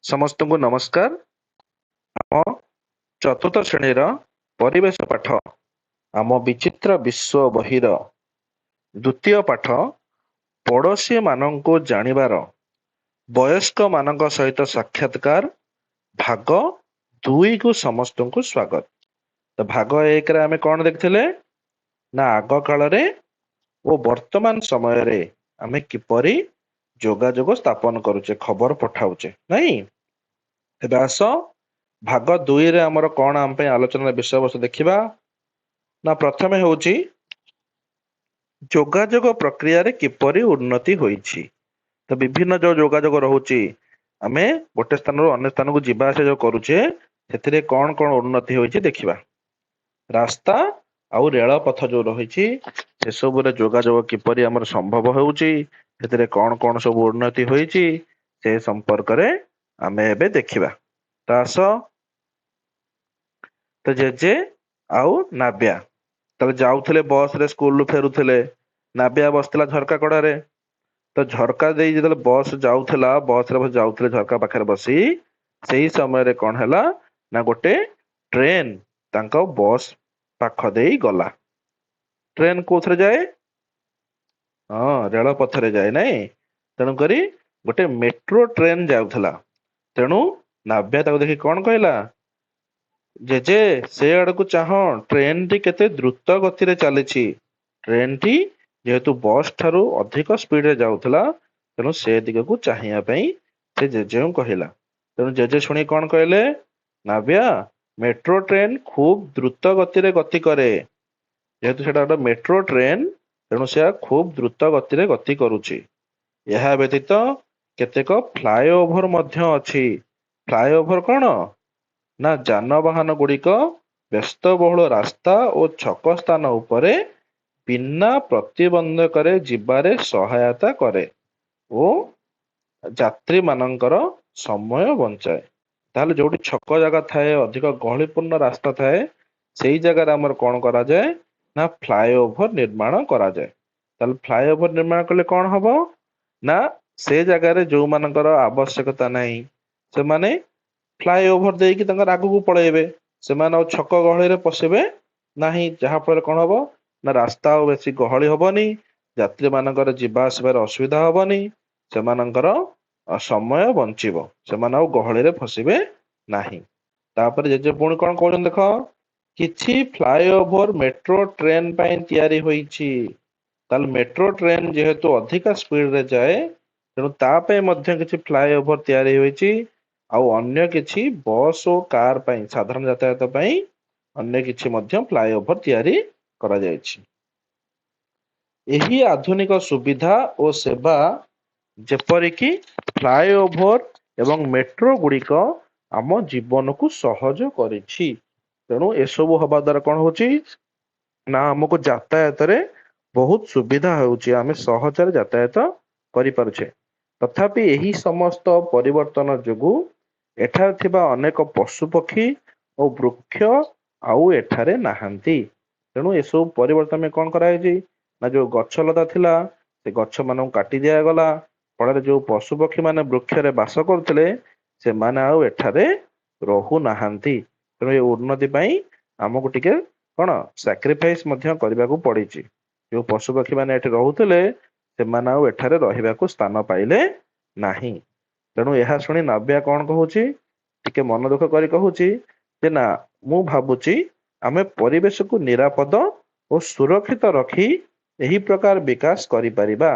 ସମସ୍ତଙ୍କୁ ନମସ୍କାର। ଆମ ଚତୁର୍ଥ ଶ୍ରେଣୀର ପରିବେଶ ପାଠ ଆମ ବିଚିତ୍ର ବିଶ୍ୱ ବହିର ଦ୍ୱିତୀୟ ପାଠ ପଡ଼ୋଶୀ ମାନଙ୍କୁ ଜାଣିବାର ବୟସ୍କ ମାନଙ୍କ ସହିତ ସାକ୍ଷାତକାର ଭାଗ 2 କୁ ସମସ୍ତଙ୍କୁ ସ୍ୱାଗତ। ତ ଭାଗ 1ରେ ଆମେ କଣ ଦେଖିଥିଲେ ନା ଆଗ କାଳରେ ଓ ବର୍ତ୍ତମାନ ସମୟରେ ଆମେ କିପରି ଯୋଗାଯୋଗ ସ୍ଥାପନ କରୁଛେ, ଖବର ପଠାଉଛେ, ନାଇଁ? ଏବେ ଆସ ଭାଗ 2ରେ ଆମର କଣ ଆମ ପାଇଁ ଆଲୋଚନାର ବିଷୟବସ୍ତୁ ଦେଖିବା। ନା ପ୍ରଥମେ ହେଉଛି ଯୋଗାଯୋଗ ପ୍ରକ୍ରିୟାରେ କିପରି ଉନ୍ନତି ହୋଇଛି। ତ ବିଭିନ୍ନ ଯୋଉ ଯୋଗାଯୋଗ ରହୁଛି, ଆମେ ଗୋଟେ ସ୍ଥାନରୁ ଅନ୍ୟ ସ୍ଥାନକୁ ଯିବା ଆସିବା ଯୋଉ କରୁଛେ, ସେଥିରେ କଣ କଣ ଉନ୍ନତି ହୋଇଛି ଦେଖିବା। ରାସ୍ତା ଆଉ ରେଳପଥ ଯୋଉ ରହିଛି, ସେସବୁରେ ଯୋଗାଯୋଗ କିପରି ଆମର ସମ୍ଭବ ହେଉଛି, ସେଥିରେ କଣ କଣ ସବୁ ଉନ୍ନତି ହୋଇଛି, ସେ ସମ୍ପର୍କରେ ଆମେ ଏବେ ଦେଖିବା। ତ ଆସ, ତ ଜେଜେ ଆଉ ନାବ୍ୟା ତାହେଲେ ଯାଉଥିଲେ ବସରେ, ସ୍କୁଲରୁ ଫେରୁଥିଲେ। ନାବ୍ୟା ବସିଥିଲା ଝରକା କଡରେ। ତ ଝରକା ଦେଇ ଯେତେବେଳେ ବସ ଯାଉଥିଲା, ବସରେ ଯାଉଥିଲେ ଝରକା ପାଖରେ ବସି, ସେଇ ସମୟରେ କଣ ହେଲା ନା ଗୋଟେ ଟ୍ରେନ ତାଙ୍କ ବସ ପାଖ ଦେଇ ଗଲା। ଟ୍ରେନ କୋଉଥିରେ ଯାଏ? ହଁ, ରେଳ ପଥରେ ଯାଏ, ନାଇଁ? ତେଣୁକରି ଗୋଟେ ମେଟ୍ରୋ ଟ୍ରେନ ଯାଉଥିଲା। ତେଣୁ ନାବ୍ୟା ତାକୁ ଦେଖି କଣ କହିଲା? ଜେଜେ, ସେ ଆଡକୁ ଚାହଁ, ଟ୍ରେନଟି କେତେ ଦ୍ରୁତ ଗତିରେ ଚାଲିଛି। ଟ୍ରେନଟି ଯେହେତୁ ବସ୍ ଠାରୁ ଅଧିକ ସ୍ପିଡରେ ଯାଉଥିଲା, ତେଣୁ ସେ ଦିଗକୁ ଚାହିଁବା ପାଇଁ ସେ ଜେଜେଙ୍କୁ କହିଲା। ତେଣୁ ଜେଜେ ଶୁଣି କଣ କହିଲେ? ନାବ୍ୟା, ମେଟ୍ରୋ ଟ୍ରେନ ଖୁବ ଦ୍ରୁତ ଗତିରେ ଗତି କରେ। ଯେହେତୁ ସେଟା ଗୋଟେ ମେଟ୍ରୋ ଟ୍ରେନ, ତେଣୁ ସେ ଖୁବ ଦ୍ରୁତ ଗତିରେ ଗତି କରୁଛି। ଏହା ବ୍ୟତୀତ କେତେକ ଫ୍ଲାଏଓଭର ମଧ୍ୟ ଅଛି। ଫ୍ଲାଏଓଭର କଣ ନା ଯାନବାହନ ଗୁଡ଼ିକ ବ୍ୟସ୍ତବହୁଳ ରାସ୍ତା ଓ ଛକ ସ୍ଥାନ ଉପରେ ବିନା ପ୍ରତିବନ୍ଧକରେ ଯିବାରେ ସହାୟତା କରେ ଓ ଯାତ୍ରୀ ମାନଙ୍କର ସମୟ ବଞ୍ଚାଏ। ତାହେଲେ ଯୋଉଠି ଛକ ଜାଗା ଥାଏ, ଅଧିକ ଗହଳିପୂର୍ଣ୍ଣ ରାସ୍ତା ଥାଏ, ସେଇ ଜାଗାରେ ଆମର କଣ କରାଯାଏ ନା ଫ୍ଲାଏଓଭର ନିର୍ମାଣ କରାଯାଏ। ତାହେଲେ ଫ୍ଲାଏଓଭର ନିର୍ମାଣ କଲେ କଣ ହବ ନା ସେ ଜାଗାରେ ଯୋଉମାନଙ୍କର ଆବଶ୍ୟକତା ନାହିଁ, ସେମାନେ ଫ୍ଲାଏଓଭର ଦେଇକି ତାଙ୍କର ଆଗକୁ ପଳେଇବେ। ସେମାନେ ଆଉ ଛକ ଗହଳିରେ ପଶିବେ ନାହିଁ। ଯାହା ଫଳରେ କଣ ହବ ନା ରାସ୍ତା ଆଉ ବେଶୀ ଗହଳି ହବନି, ଯାତ୍ରୀ ମାନଙ୍କର ଯିବା ଆସିବାରେ ଅସୁବିଧା ହବନି, ସେମାନଙ୍କର ସମୟ ବଞ୍ଚିବ, ସେମାନେ ଆଉ ଗହଳିରେ ଫସିବେ ନାହିଁ। ତାପରେ ଜେଜେ ପୁଣି କଣ କହୁଛନ୍ତି ଦେଖ, କିଛି ଫ୍ଲାଏଓଭର ମେଟ୍ରୋ ଟ୍ରେନ ପାଇଁ ତିଆରି ହୋଇଛି। ତାହେଲେ ମେଟ୍ରୋ ଟ୍ରେନ ଯେହେତୁ ଅଧିକା ସ୍ପିଡରେ ଯାଏ, ତେଣୁ ତା ପାଇଁ ମଧ୍ୟ କିଛି ଫ୍ଲାଏଓଭର ତିଆରି ହୋଇଛି। ଆଉ ଅନ୍ୟ କିଛି ବସ୍ ଓ କାର ପାଇଁ, ସାଧାରଣ ଯାତାୟାତ ପାଇଁ ଅନ୍ୟ କିଛି ମଧ୍ୟ ଫ୍ଲାଏଓଭର ତିଆରି କରାଯାଇଛି। ଏହି ଆଧୁନିକ ସୁବିଧା ଓ ସେବା, ଯେପରିକି ଫ୍ଲାଏଓଭର ଏବଂ ମେଟ୍ରୋ ଗୁଡ଼ିକ ଆମ ଜୀବନକୁ ସହଜ କରିଛି। ତେଣୁ ଏସବୁ ହବା ଦ୍ୱାରା କଣ ହଉଛି ନା ଆମକୁ ଯାତାୟାତରେ ବହୁତ ସୁବିଧା ହେଉଛି, ଆମେ ସହଜରେ ଯାତାୟାତ କରିପାରୁଛେ। ତଥାପି ଏହି ସମସ୍ତ ପରିବର୍ତ୍ତନ ଯୋଗୁ ଏଠାରେ ଥିବା ଅନେକ ପଶୁପକ୍ଷୀ ଓ ବୃକ୍ଷ ଆଉ ଏଠାରେ ନାହାନ୍ତି। ତେଣୁ ଏସବୁ ପରିବର୍ତ୍ତନ କଣ କରାଯାଇଛି ନା ଯୋଉ ଗଛ ଲତା ଥିଲା, ସେ ଗଛ ମାନଙ୍କୁ କାଟି ଦିଆଗଲା। ଫଳରେ ଯୋଉ ପଶୁପକ୍ଷୀ ମାନେ ବୃକ୍ଷରେ ବାସ କରୁଥିଲେ, ସେମାନେ ଆଉ ଏଠାରେ ରହୁନାହାନ୍ତି। ତେଣୁ ଏ ଉନ୍ନତି ପାଇଁ ଆମକୁ ଟିକେ କଣ ସାକ୍ରିଫାଇସ ମଧ୍ୟ କରିବାକୁ ପଡିଛି। ଯୋଉ ପଶୁପକ୍ଷୀ ମାନେ ଏଠି ରହୁଥିଲେ, ସେମାନେ ଆଉ ଏଠାରେ ରହିବାକୁ ସ୍ଥାନ ପାଇଲେ ନାହିଁ। ତେଣୁ ଏହା ଶୁଣି ନାବ୍ୟା କଣ କହୁଛି, ଟିକେ ମନ ଦୁଃଖ କରି କହୁଛି ଯେ ନା, ମୁଁ ଭାବୁଛି ଆମେ ପରିବେଶକୁ ନିରାପଦ ଓ ସୁରକ୍ଷିତ ରଖି ଏହି ପ୍ରକାର ବିକାଶ କରିପାରିବା।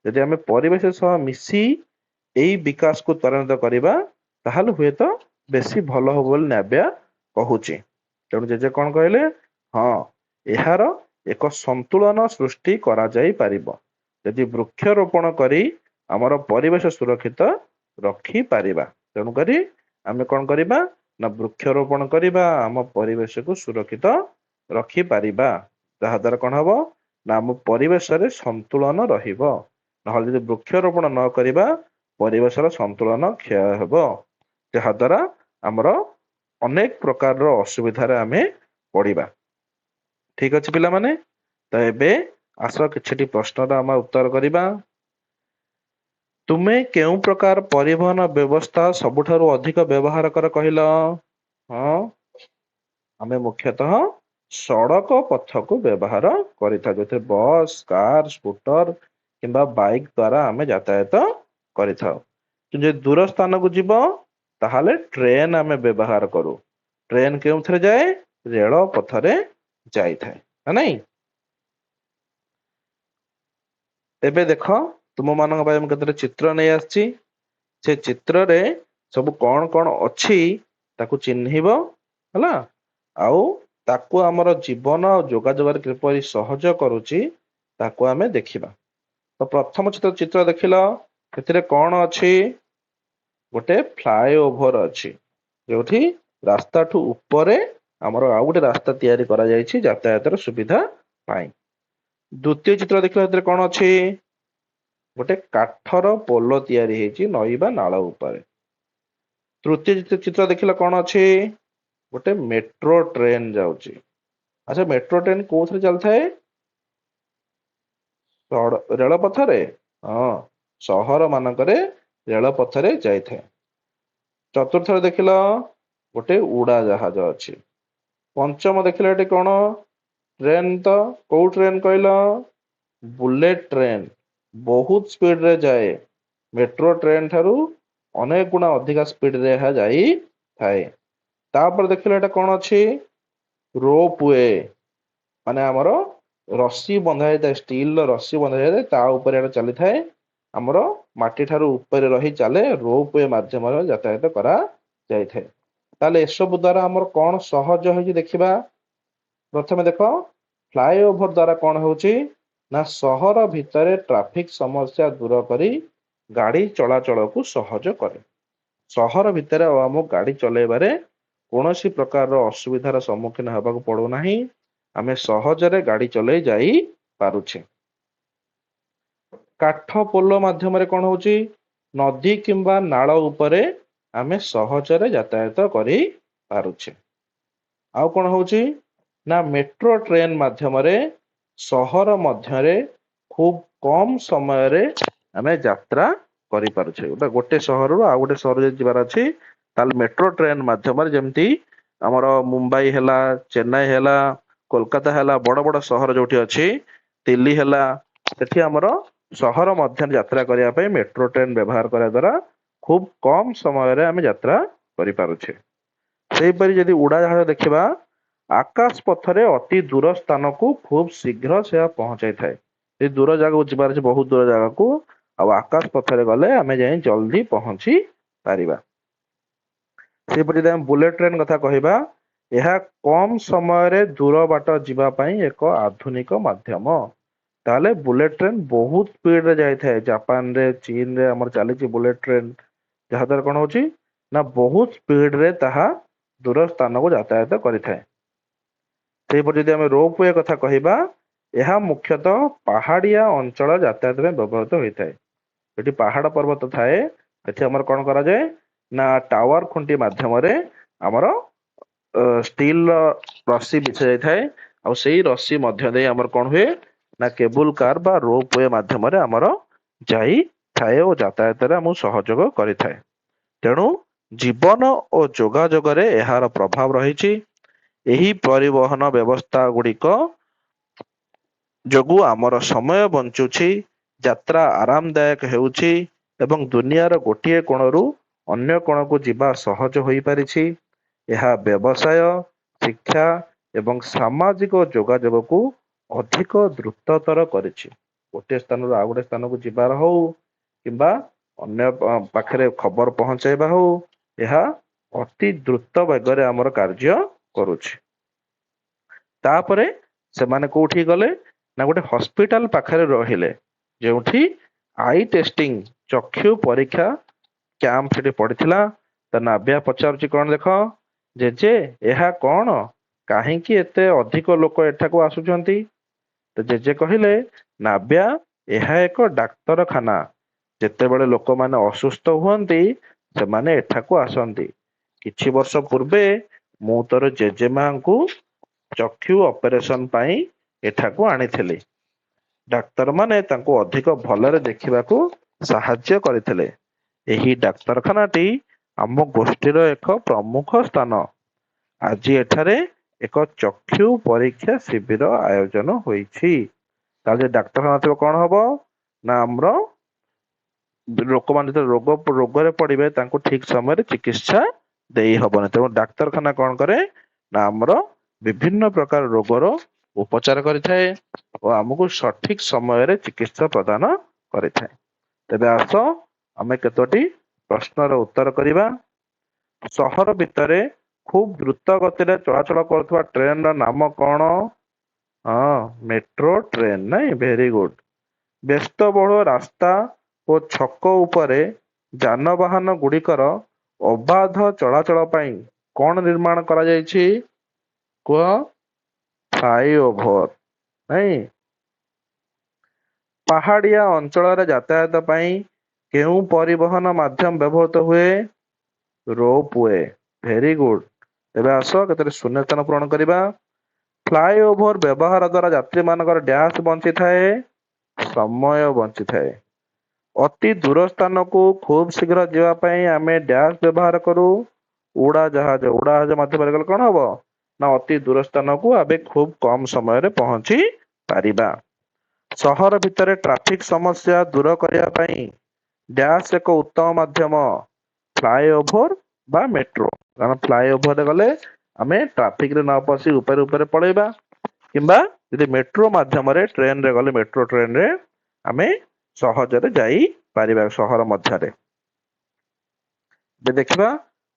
ଯଦି ଆମେ ପରିବେଶ ସହ ମିଶି ଏଇ ବିକାଶକୁ ତ୍ୱରାନ୍ୱିତ କରିବା, ତାହେଲେ ହୁଏତ ବେଶୀ ଭଲ ହବ ବୋଲି ନାବ୍ୟା କହୁଛି। ତେଣୁ ଜେଜେ କଣ କହିଲେ, ହଁ, ଏହାର ଏକ ସନ୍ତୁଳନ ସୃଷ୍ଟି କରାଯାଇ ପାରିବ ଯଦି ବୃକ୍ଷରୋପଣ କରି ଆମର ପରିବେଶ ସୁରକ୍ଷିତ ରଖିପାରିବା। ତେଣୁକରି ଆମେ କଣ କରିବା ନା ବୃକ୍ଷରୋପଣ କରିବା, ଆମ ପରିବେଶକୁ ସୁରକ୍ଷିତ ରଖିପାରିବା। ଯାହା ଦ୍ୱାରା କଣ ହବ ନା ଆମ ପରିବେଶରେ ସନ୍ତୁଳନ ରହିବ। ନହେଲେ ଯଦି ବୃକ୍ଷରୋପଣ ନ କରିବା, ପରିବେଶର ସନ୍ତୁଳନ କ୍ଷୟ ହେବ, ଯାହା ଦ୍ୱାରା ଆମର ଅନେକ ପ୍ରକାରର ଅସୁବିଧାରେ ଆମେ ପଡିବା। ଠିକ ଅଛି ପିଲାମାନେ, ତ ଏବେ ଆସ କିଛିଟି ପ୍ରଶ୍ନର ଆମେ ଉତ୍ତର କରିବା। ତୁମେ କେଉଁ ପ୍ରକାର ପରିବହନ ବ୍ୟବସ୍ଥା ସବୁଠାରୁ ଅଧିକ ବ୍ୟବହାର କର କହିଲ? ହଁ, ଆମେ ମୁଖ୍ୟତଃ ସଡ଼କ ପଥକୁ ବ୍ୟବହାର କରିଥାଉ, ଯେଉଁଥିରେ ବସ୍, କାର, ସ୍କୁଟର କିମ୍ବା ବାଇକ୍ ଦ୍ୱାରା ଆମେ ଯାତାୟାତ କରିଥାଉ। ଯଦି ଦୂର ସ୍ଥାନକୁ ଯିବ ତାହେଲେ ଟ୍ରେନ ଆମେ ବ୍ୟବହାର କରୁ। ଟ୍ରେନ କେଉଁଥିରେ ଯାଏ? ରେଳ ପଥରେ ଯାଇଥାଏ, ନା ନାଇଁ? ଏବେ ଦେଖ, ତୁମମାନଙ୍କ ପାଇଁ ମୁଁ କେତେଟା ଚିତ୍ର ନେଇ ଆସିଛି। ସେ ଚିତ୍ରରେ ସବୁ କଣ କଣ ଅଛି ତାକୁ ଚିହ୍ନିବ, ହେଲା? ଆଉ ତାକୁ ଆମର ଜୀବନ ଆଉ ଯୋଗାଯୋଗରେ କିପରି ସହଜ କରୁଛି ତାକୁ ଆମେ ଦେଖିବା। ତ ପ୍ରଥମ ଚିତ୍ର ଦେଖିଲ, ସେଥିରେ କଣ ଅଛି? ଗୋଟେ ଫ୍ଲାଏଓଭର ଅଛି, ଯୋଉଠି ରାସ୍ତାଠୁ ଉପରେ ଆମର ଆଉ ଗୋଟେ ରାସ୍ତା ତିଆରି କରାଯାଇଛି ଯାତାୟାତର ସୁବିଧା ପାଇଁ। ଦ୍ୱିତୀୟ ଚିତ୍ର ଦେଖିଲ, ସେଥିରେ କଣ ଅଛି? ଗୋଟେ କାଠର ପୋଲ ତିଆରି ହେଇଛି ନଈ ବା ନାଳ ଉପରେ। ତୃତୀୟ ଚିତ୍ର ଦେଖିଲ, କଣ ଅଛି? ଗୋଟେ ମେଟ୍ରୋ ଟ୍ରେନ ଯାଉଛି। ଆଚ୍ଛା, ମେଟ୍ରୋ ଟ୍ରେନ କୋଉଥିରେ ଚାଲିଥାଏ? ରେଳ ପଥରେ। ହଁ, ସହର ମାନଙ୍କରେ ରେଳ ପଥରେ ଯାଇଥାଏ। ଚତୁର୍ଥରେ ଦେଖିଲ, ଗୋଟେ ଉଡା ଜାହାଜ ଅଛି। ପଞ୍ଚମ ଦେଖିଲ, ଏଠି କଣ? ଟ୍ରେନ। ତ କୋଉ ଟ୍ରେନ କହିଲ? Bullet train. ବହୁତ ସ୍ପିଡ ରେ ଯାଏ। ମେଟ୍ରୋ ଟ୍ରେନ ଠାରୁ ଅନେକ ଗୁଣା ଅଧିକା ସ୍ପିଡ ରେ ଏହା ଯାଇଥାଏ। ତାପରେ ଦେଖିଲ, ଏଟା କଣ ଅଛି? ରୋପ ୱେ, ମାନେ ଆମର ରସି ବନ୍ଧା ହେଇଥାଏ, ଷ୍ଟିଲ ର ରସି ବନ୍ଧା ହେଇଥାଏ, ତା ଉପରେ ଏଟା ଚାଲିଥାଏ। ଆମର ମାଟି ଠାରୁ ଉପରେ ରହି ଚାଲେ, ରୋପ ୱେ ମାଧ୍ୟମରେ ଯାତାୟାତ କରାଯାଇଥାଏ। ତାହେଲେ ଏସବୁ ଦ୍ଵାରା ଆମର କଣ ସହଜ ହେଇଛି ଦେଖିବା। ପ୍ରଥମେ ଦେଖ, ଫ୍ଲାଏଓଭର ଦ୍ଵାରା କଣ ହଉଛି ନା ସହର ଭିତରେ ଟ୍ରାଫିକ ସମସ୍ୟା ଦୂର କରି ଗାଡି ଚଳାଚଳକୁ ସହଜ କରେ। ସହର ଭିତରେ ଆଉ ଆମକୁ ଗାଡି ଚଲେଇବାରେ କୌଣସି ପ୍ରକାରର ଅସୁବିଧାର ସମ୍ମୁଖୀନ ହେବାକୁ ପଡୁନାହିଁ। ଆମେ ସହଜରେ ଗାଡି ଚଲେଇ ଯାଇ ପାରୁଛେ। କାଠ ପୋଲ ମାଧ୍ୟମରେ କଣ ହଉଛି? ନଦୀ କିମ୍ବା ନାଳ ଉପରେ ଆମେ ସହଜରେ ଯାତାୟାତ କରି ପାରୁଛେ। ଆଉ କଣ ହଉଛି ନା ମେଟ୍ରୋ ଟ୍ରେନ ମାଧ୍ୟମରେ ସହର ମଧ୍ୟରେ ଖୁବ କମ ସମୟରେ ଆମେ ଯାତ୍ରା କରିପାରୁଛେ। ଗୋଟେ ସହରରୁ ଆଉ ଗୋଟେ ସହର ଯଦି ଯିବାର ଅଛି, ତାହେଲେ ମେଟ୍ରୋ ଟ୍ରେନ ମାଧ୍ୟମରେ, ଯେମିତି ଆମର ମୁମ୍ବାଇ ହେଲା, ଚେନ୍ନାଇ ହେଲା, କୋଲକାତା ହେଲା, ବଡ ବଡ ସହର ଯୋଉଠି ଅଛି, ଦିଲ୍ଲୀ ହେଲା, ସେଠି ଆମର ସହର ମଧ୍ୟରେ ଯାତ୍ରା କରିବା ପାଇଁ ମେଟ୍ରୋ ଟ୍ରେନ ବ୍ୟବହାର କରିବା ଦ୍ୱାରା ଖୁବ କମ ସମୟରେ ଆମେ ଯାତ୍ରା କରିପାରୁଛେ। ସେହିପରି ଯଦି ଉଡାଜାହାଜ ଦେଖିବା, ଆକାଶ ପଥରେ ଅତି ଦୂର ସ୍ଥାନକୁ ଖୁବ ଶୀଘ୍ର ସେହା ପହଞ୍ଚାଇଥାଏ। ଏ ଦୂର ଜାଗାକୁ ଯିବାର ଅଛି, ବହୁତ ଦୂର ଜାଗାକୁ, ଆଉ ଆକାଶ ପଥରେ ଗଲେ ଆମେ ଯାଇ ଜଲଦି ପହଞ୍ଚି ପାରିବା। ସେହିପରି ଯଦି ଆମେ ବୁଲେଟ ଟ୍ରେନ କଥା କହିବା, ଏହା କମ ସମୟରେ ଦୂର ବାଟ ଯିବା ପାଇଁ ଏକ ଆଧୁନିକ ମାଧ୍ୟମ। ତାହେଲେ ବୁଲେଟ ଟ୍ରେନ ବହୁତ ସ୍ପିଡରେ ଯାଇଥାଏ। ଜାପାନରେ, ଚୀନରେ ଆମର ଚାଲିଛି ବୁଲେଟ ଟ୍ରେନ, ଯାହା ଦ୍ୱାରା କଣ ହଉଛି ନା ବହୁତ ସ୍ପିଡରେ ତାହା ଦୂର ସ୍ଥାନକୁ ଯାତାୟାତ କରିଥାଏ। ସେହିପରି ଯଦି ଆମେ ରୋପ ୱେ କଥା କହିବା, ଏହା ମୁଖ୍ୟତଃ ପାହାଡିଆ ଅଞ୍ଚଳ ଯାତାୟାତ ପାଇଁ ବ୍ୟବହୃତ ହୋଇଥାଏ। ଏଠି ପାହାଡ ପର୍ବତ ଥାଏ, ଏଠି ଆମର କଣ କରାଯାଏ ନା ଟାୱାର ଖୁଣ୍ଟି ମାଧ୍ୟମରେ ଆମର ଷ୍ଟିଲ ର ରସି ବିଛା ଯାଇଥାଏ, ଆଉ ସେଇ ରସି ମଧ୍ୟ ଦେଇ ଆମର କଣ ହୁଏ ନା କେବୁଲ କାର ବା ରୋପ ୱେ ମାଧ୍ୟମରେ ଆମର ଯାଇଥାଏ ଓ ଯାତାୟାତରେ ଆମକୁ ସହଯୋଗ କରିଥାଏ। ତେଣୁ ଜୀବନ ଓ ଯୋଗାଯୋଗରେ ଏହାର ପ୍ରଭାବ ରହିଛି। ଏହି ପରିବହନ ବ୍ୟବସ୍ଥା ଗୁଡିକ ଯୋଗୁ ଆମର ସମୟ ବଞ୍ଚୁଛି, ଯାତ୍ରା ଆରାମଦାୟକ ହେଉଛି ଏବଂ ଦୁନିଆର ଗୋଟିଏ କୋଣରୁ ଅନ୍ୟ କୋଣକୁ ଯିବା ସହଜ ହୋଇପାରିଛି। ଏହା ବ୍ୟବସାୟ, ଶିକ୍ଷା ଏବଂ ସାମାଜିକ ଯୋଗାଯୋଗକୁ ଅଧିକ ଦ୍ରୁତତର କରିଛି। ଗୋଟିଏ ସ୍ଥାନରୁ ଆଉ ଗୋଟେ ସ୍ଥାନକୁ ଯିବାର ହଉ କିମ୍ବା ଅନ୍ୟ ପାଖରେ ଖବର ପହଞ୍ଚାଇବା ହଉ, ଏହା ଅତି ଦ୍ରୁତ ବେଗରେ ଆମର କାର୍ଯ୍ୟ କରୁଛି। ତାପରେ ସେମାନେ କୋଉଠି ଗଲେ ନା ଗୋଟେ ହସ୍ପିଟାଲ ପାଖରେ ରହିଲେ, ଯେଉଁଠି ଆଇ ଟେଷ୍ଟିଂ, ଚକ୍ଷୁ ପରୀକ୍ଷା କ୍ୟାମ୍ପ ସେଠି ପଡିଥିଲା। ତା ନାବ୍ୟା ପଚାରୁଛି କଣ ଦେଖ, ଜେଜେ ଏହା କଣ, କାହିଁକି ଏତେ ଅଧିକ ଲୋକ ଏଠାକୁ ଆସୁଛନ୍ତି? ତ ଜେଜେ କହିଲେ, ନାବ୍ୟା ଏହା ଏକ ଡାକ୍ତରଖାନା। ଯେତେବେଳେ ଲୋକମାନେ ଅସୁସ୍ଥ ହୁଅନ୍ତି ସେମାନେ ଏଠାକୁ ଆସନ୍ତି। କିଛି ବର୍ଷ ପୂର୍ବେ ମୁଁ ତୋର ଜେଜେମାଙ୍କୁ ଚକ୍ଷୁ ଅପରେସନ ପାଇଁ ଏଠାକୁ ଆଣିଥିଲି। ଡାକ୍ତର ମାନେ ତାଙ୍କୁ ଅଧିକ ଭଲରେ ଦେଖିବାକୁ ସାହାଯ୍ୟ କରିଥିଲେ। ଏହି ଡାକ୍ତରଖାନାଟି ଆମ ଗୋଷ୍ଠୀର ଏକ ପ୍ରମୁଖ ସ୍ଥାନ। ଆଜି ଏଠାରେ ଏକ ଚକ୍ଷୁ ପରୀକ୍ଷା ଶିବିର ଆୟୋଜନ ହୋଇଛି। ତାହେଲେ ଡାକ୍ତରଖାନା ଥିବ କଣ ହବ ନା ଆମର ଲୋକମାନେ ଯେତେବେଳେ ରୋଗରେ ପଡିବେ ତାଙ୍କୁ ଠିକ ସମୟରେ ଚିକିତ୍ସା ଦେଇ ହବନି। ତେଣୁ ଡାକ୍ତରଖାନା କଣ କରେ ନା ଆମର ବିଭିନ୍ନ ପ୍ରକାର ରୋଗର ଉପଚାର କରିଥାଏ ଓ ଆମକୁ ସଠିକ ସମୟରେ ଚିକିତ୍ସା ପ୍ରଦାନ କରିଥାଏ। ତେବେ ଆସ ଆମେ କେତୋଟି ପ୍ରଶ୍ନର ଉତ୍ତର କରିବା। ସହର ଭିତରେ ଖୁବ ଦ୍ରୁତ ଗତିରେ ଚଳାଚଳ କରୁଥିବା ଟ୍ରେନର ନାମ କଣ? ହଁ, ମେଟ୍ରୋ ଟ୍ରେନ। ନାଇଁ, ଭେରି ଗୁଡ। ବ୍ୟସ୍ତବହୁଳ ରାସ୍ତା ଓ ଛକ ଉପରେ ଯାନବାହନ ଗୁଡ଼ିକର ଅବାଧ ଚଳାଚଳ ପାଇଁ କଣ ନିର୍ମାଣ କରାଯାଇଛି? କୁହ। ଫ୍ଲାଇଓଭର। ନାଇଁ। ପାହାଡିଆ ଅଞ୍ଚଳରେ ଯାତାୟାତ ପାଇଁ କେଉଁ ପରିବହନ ମାଧ୍ୟମ ବ୍ୟବହୃତ ହୁଏ? ରୋପୱେ। Very good. ଏବେ ଆସ କେତେଟା ଶୂନ୍ୟ ସ୍ଥାନ ପୂରଣ କରିବା। ଫ୍ଲାଇଓଭର ବ୍ୟବହାର ଦ୍ୱାରା ଯାତ୍ରୀମାନଙ୍କର ଡ୍ୟାସ୍ ବଞ୍ଚିଥାଏ, ସମୟ ବଞ୍ଚିଥାଏ। ଅତି ଦୂର ସ୍ଥାନକୁ ଖୁବ ଶୀଘ୍ର ଯିବା ପାଇଁ ଆମେ ଡ୍ୟାସ୍ ବ୍ୟବହାର କରୁ, ଉଡାଜାହାଜ। ଉଡାଜାହାଜ ମାଧ୍ୟମରେ ଗଲେ କଣ ହବ ନା ଅତି ଦୂର ସ୍ଥାନକୁ ଆମେ ଖୁବ କମ ସମୟରେ ପହଞ୍ଚି ପାରିବା। ସହର ଭିତରେ ଟ୍ରାଫିକ ସମସ୍ୟା ଦୂର କରିବା ପାଇଁ ଡ୍ୟାସ୍ ଏକ ଉତ୍ତମ ମାଧ୍ୟମ, ଫ୍ଲାଇଓଭର ବା ମେଟ୍ରୋ। କାରଣ ଫ୍ଲାଇଓଭରରେ ଗଲେ ଆମେ ଟ୍ରାଫିକରେ ନ ପଶି ଉପରେ ଉପରେ ପଳେଇବା, କିମ୍ବା ଯଦି ମେଟ୍ରୋ ମାଧ୍ୟମରେ ଟ୍ରେନରେ ଗଲେ ମେଟ୍ରୋ ଟ୍ରେନରେ ଆମେ ସହଜରେ ଯାଇପାରିବା ସହର ମଧ୍ୟରେ। ଏବେ ଦେଖିବା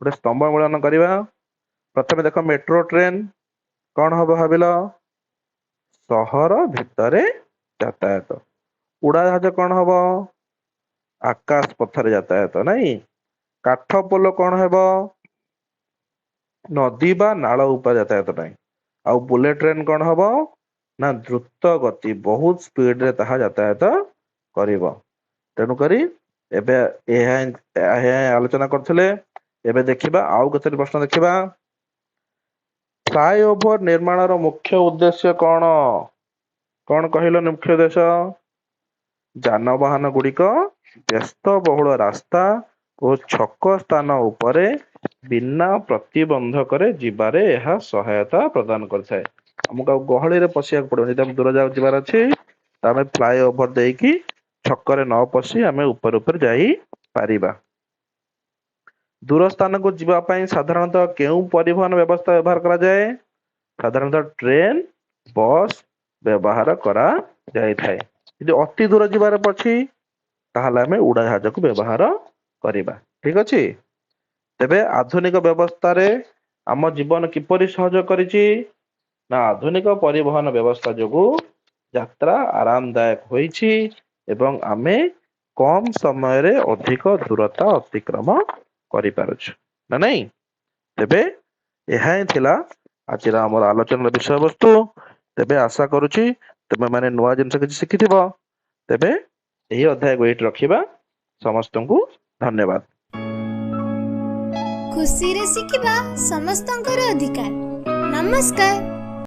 ଗୋଟେ ସ୍ତମ୍ଭ ମିଳନ କରିବା। ପ୍ରଥମେ ଦେଖ ମେଟ୍ରୋ ଟ୍ରେନ କଣ ହବ ଭାବିଲ? ସହର ଭିତରେ ଯାତାୟାତ। ଉଡାଜାହାଜ କଣ ହବ? ଆକାଶ ପଥରେ ଯାତାୟାତ। ନାଇଁ। କାଠ ପୋଲ କଣ ହେବ? ନଦୀ ବା ନାଳ ଉପରେ ଯାତାୟାତ ପାଇଁ। ଆଉ ବୁଲେଟ ଟ୍ରେନ କଣ ହବ ନା ଦ୍ରୁତ ଗତି, ବହୁତ ସ୍ପିଡରେ ତାହା ଯାତାୟାତ କରିବ। ତେଣୁକରି ଏବେ ଏହା ଆଲୋଚନା କରୁଥିଲେ। ଏବେ ଦେଖିବା ଆଉ କେତୋଟି ପ୍ରଶ୍ନ ଦେଖିବା। ଫ୍ଲାଇଓଭର ନିର୍ମାଣର ମୁଖ୍ୟ ଉଦ୍ଦେଶ୍ୟ କଣ? କଣ କହିଲ ମୁଖ୍ୟ ଉଦ୍ଦେଶ୍ୟ? ଯାନବାହନ ଗୁଡିକ ବ୍ୟସ୍ତବହୁଳ ରାସ୍ତା ଓ ଛକ ସ୍ଥାନ ଉପରେ ବିନା ପ୍ରତିବନ୍ଧକରେ ଯିବାରେ ଏହା ସହାୟତା ପ୍ରଦାନ କରିଥାଏ। ଆମକୁ ଆଉ ଗହଳିରେ ପଶିବାକୁ ପଡିବନି। ଯଦି ଆମେ ଦୂର ଜାଗାକୁ ଯିବାର ଅଛି ଆମେ ଫ୍ଲାଇଓଭର ଦେଇକି ଛକରେ ନ ପଶି ଆମେ ଉପରେ ଉପରେ ଯାଇପାରିବା। ଦୂର ସ୍ଥାନକୁ ଯିବା ପାଇଁ ସାଧାରଣତଃ କେଉଁ ପରିବହନ ବ୍ୟବସ୍ଥା ବ୍ୟବହାର କରାଯାଏ? ସାଧାରଣତଃ ଟ୍ରେନ, ବସ୍ ବ୍ୟବହାର କରାଯାଇଥାଏ। ଯଦି ଅତି ଦୂର ଯିବାର ଅଛି ତାହେଲେ ଆମେ ଉଡାଜାହାଜକୁ ବ୍ୟବହାର କରିବା। ଠିକ ଅଛି। ତେବେ ଆଧୁନିକ ବ୍ୟବସ୍ଥାରେ ଆମ ଜୀବନ କିପରି ସହଜ କରିଛି? ନା ଆଧୁନିକ ପରିବହନ ବ୍ୟବସ୍ଥା ଯୋଗୁ ଯାତ୍ରା ଆରାମଦାୟକ ହୋଇଛି ଏବଂ ଆମେ କମ ସମୟରେ ଅଧିକ ଦୂରତା ଅତିକ୍ରମ କରିପାରୁଛୁ, ନା ନାଇଁ? ତେବେ ଏହା ହିଁ ଥିଲା ଆଜିର ଆମର ଆଲୋଚନାର ବିଷୟବସ୍ତୁ। ତେବେ ଆଶା କରୁଛି ତୁମେ ମାନେ ନୂଆ ଜିନିଷ କିଛି ଶିଖିଥିବ। ତେବେ ଏହି ଅଧ୍ୟାୟକୁ ଏଇଠି ରଖିବା। ସମସ୍ତଙ୍କୁ ଧନ୍ୟବାଦ। ଖୁସିରେ ଶିଖିବା ସମସ୍ତଙ୍କର ଅଧିକାର। ନମସ୍କାର।